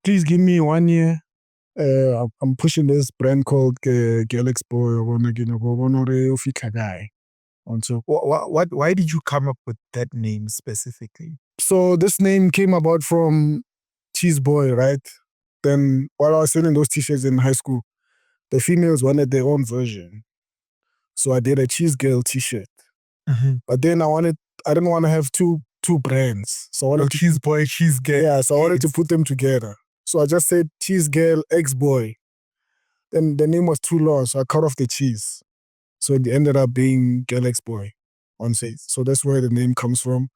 please give me 1 year. I'm pushing this brand called Galaxy Boy. Why did you come up with that name specifically? So this name came about from Cheese Boy, right? Then while I was selling those t-shirts in high school, the females wanted their own version. So I did a Cheese Girl t-shirt. But then I didn't want to have two brands. So I wanted Cheese Boy, Cheese Girl. Yeah, so I wanted to put them together. So I just said Cheese Girl, X Boy. Then the name was too long, so I cut off the cheese. So it ended up being Girl X Boy on stage. So that's where the name comes from.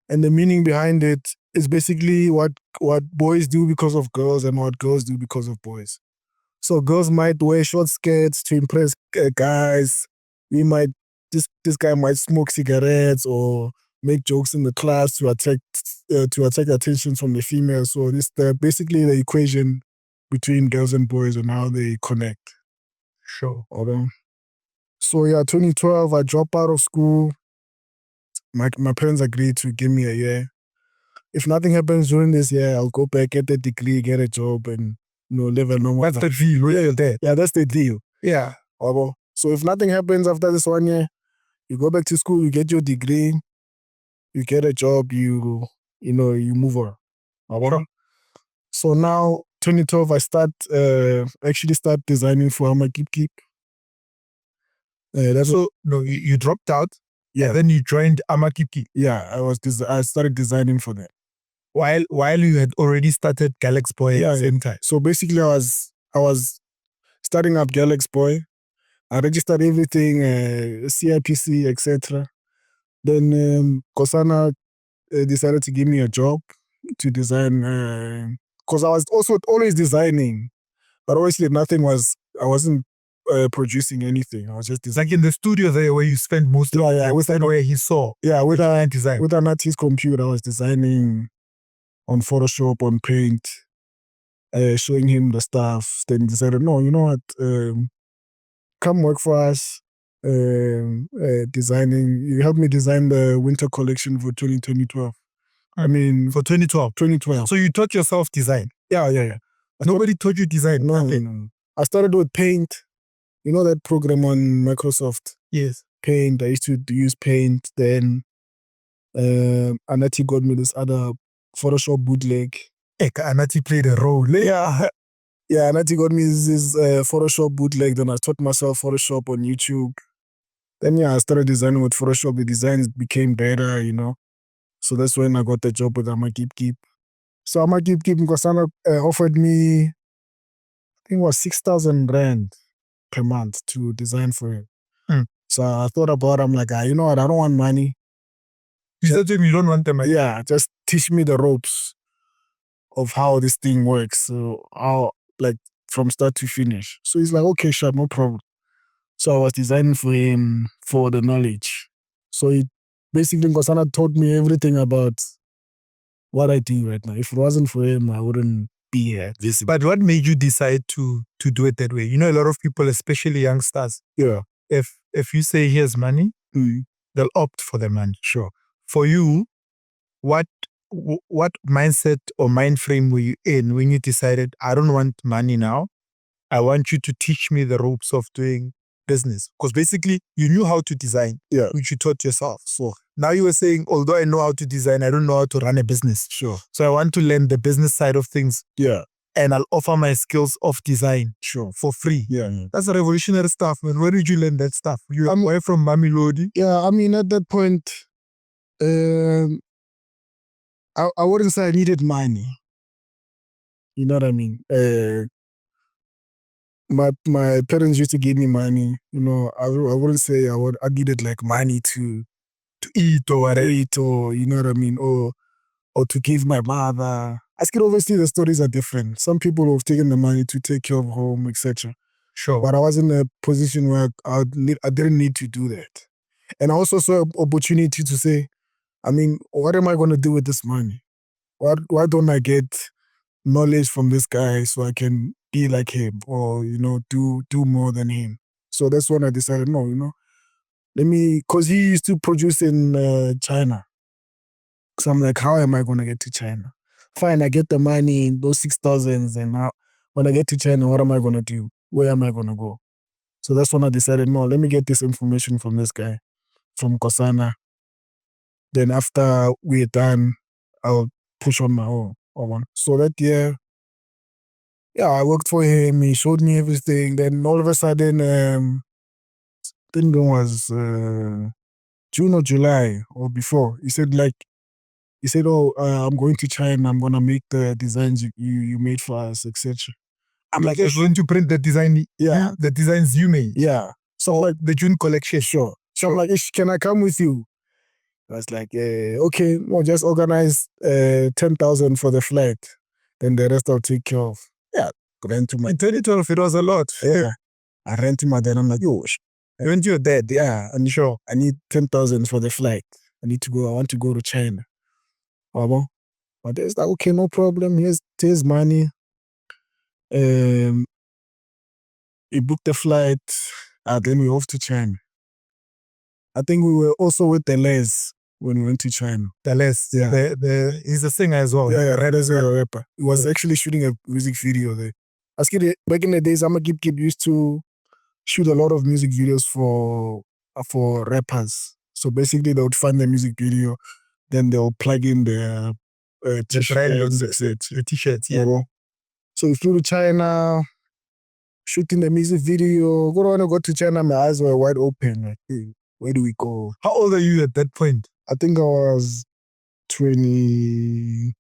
And the meaning behind it is basically what boys do because of girls and what girls do because of boys. So girls might wear short skirts to impress guys. This guy might smoke cigarettes or make jokes in the class to attract attention from the females. So this basically the equation between girls and boys and how they connect. Sure. Okay. So yeah, 2012, I dropped out of school. My parents agreed to give me a year. If nothing happens during this year, I'll go back, get a degree, get a job, and live a normal life. That's the deal, right? Yeah, that's the deal. Yeah. So if nothing happens after this 1 year, you go back to school, you get your degree, you get a job, you move on. Sure. So now, 2012, I start designing for Amakip. You dropped out. Yeah. And then you joined Amakip. Yeah, I started designing for them. While you had already started Galaxy Boy at the same time. So basically, I was starting up Galaxy Boy. I registered everything, CIPC, etc. Then Kosana decided to give me a job to design, because I was also always designing, but obviously I wasn't producing anything. I was just designing. Like in the studio there where you spend most of the time, where he saw. Yeah, with an artist's computer, I was designing on Photoshop, on Paint, showing him the stuff. Then he decided, no, you know what, come work for us, designing. You helped me design the winter collection for 2012. I mean, for 2012. 2012. So you taught yourself design? Yeah. Nobody taught you design? No. I started with Paint. You know that program on Microsoft? Yes. Paint. I used to use Paint. Then Anati got me this other Photoshop bootleg. Anati played a role. Yeah, Anati got me this Photoshop bootleg. Then I taught myself Photoshop on YouTube. Then I started designing with Photoshop. The designs became better, So that's when I got the job with Amakip. So Amakip Nkosana offered me, I think it was 6,000 rand per month to design for him. So I thought about it. I'm like, you know what? I don't want money. You said to him, you don't want the money? Yeah, just teach me the ropes of how this thing works. So how, from start to finish. So he's like, okay, sure, no problem. So I was designing for him for the knowledge. So he basically, Nkosana taught me everything about what I do right now. If it wasn't for him, I wouldn't be here. But what made you decide to do it that way? A lot of people, especially youngsters, if you say here's money, they'll opt for the money. Sure. For you, what mindset or mind frame were you in when you decided, I don't want money now, I want you to teach me the ropes of doing business? Because basically you knew how to design, which you taught yourself. So now you were saying, although I know how to design, I don't know how to run a business. Sure. So I want to learn the business side of things. Yeah. And I'll offer my skills of design. Sure. For free. Yeah. That's a revolutionary stuff, man. Where did you learn that stuff? You were away from Mami Lodi? Yeah, at that point, I wouldn't say I needed money. You know what I mean? My parents used to give me money. I wouldn't say I needed money to eat or whatever. You know what I mean? Or to give my mother. I think obviously the stories are different. Some people have taken the money to take care of home, etc. Sure. But I was in a position where I didn't need to do that. And I also saw an opportunity to say, what am I going to do with this money? Why don't I get knowledge from this guy so I can be like him or, do more than him? So that's when I decided, no, because he used to produce in China. So I'm like, how am I going to get to China? fine, I get the money, those 6,000s, and now when I get to China, what am I gonna do? Where am I gonna go? So that's when I decided, no, let me get this information from this guy, from Kosana. Then after we're done, I'll push on my own. So that year, yeah, I worked for him. He showed me everything. Then all of a sudden, I think it was June or July or before. He said, oh, I'm going to China. I'm gonna make the designs you made for us, etc. I'm like, You're going to print the design, yeah, the designs you made. yeah. So like The June collection. sure. So I'm like, can I come with you? I was like, okay, well, just organize 10,000 for the flight. Then the rest I'll take care of. Yeah, rent to my. In 2012, it was a lot. Yeah, I rent to my dad. I'm like, yo, I went to your dad. yeah, and sure, I need 10,000 for the flight. I need to go. I want to go to China. But dad's like, okay, no problem. Here's money. He booked the flight. Then we off to China. I think we were also with the Les when we went to China. The Les, yeah, he's a singer as well. Yeah, right as a rapper. He was actually shooting a music video there. Back in the days, I'm a kid used to shoot a lot of music videos for rappers. So basically, they would find the music video, then they'll plug in their t-shirts, yeah. So we flew to China, shooting the music video. When I got to China, my eyes were wide open. Like, hey, where do we go? How old are you at that point? I think I was 21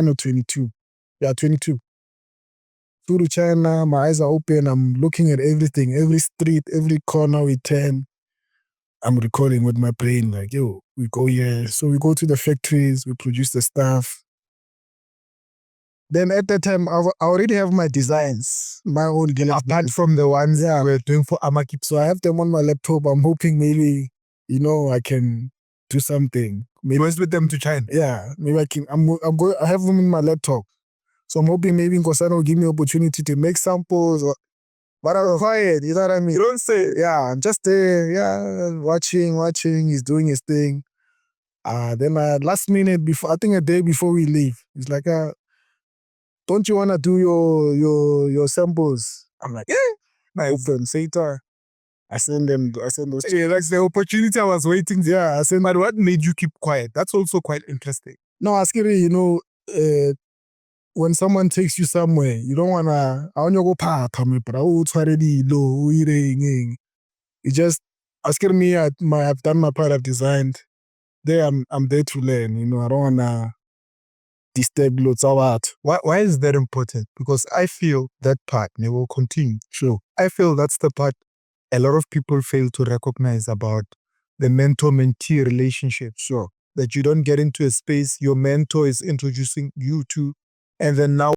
or 22. Yeah, 22. Flew to China, my eyes are open. I'm looking at everything, every street, every corner we turn. I'm recording with my brain, like, yo, we go here. So we go to the factories, we produce the stuff. Then at that time, I already have my designs, my own. Apart from the ones we're doing for Amakip. So I have them on my laptop. I'm hoping maybe, I can do something. Maybe was with them to China. Yeah, maybe I can. I have them in my laptop. So I'm hoping maybe Nkosana will give me opportunity to make samples. But I'm quiet, you know what I mean? You don't say. Yeah, I'm just there, watching. He's doing his thing. Then last minute, before, I think a day before we leave, he's like, don't you want to do your samples? I'm like, yeah. Open, Sator. I send those. Yeah, like the opportunity I was waiting. Yeah, I send. But what made you keep quiet? That's also quite interesting. No, Askiri, when someone takes you somewhere, you don't wanna. I want you go part me, but it's already low. You just Askiri me. I've done my part. I've designed. There, I'm there to learn. I don't wanna disturb loads of art. Why is that important? Because I feel that part, and it will continue. Sure. I feel that's the part a lot of people fail to recognize about the mentor-mentee relationship. Sure. That you don't get into a space your mentor is introducing you to, and then now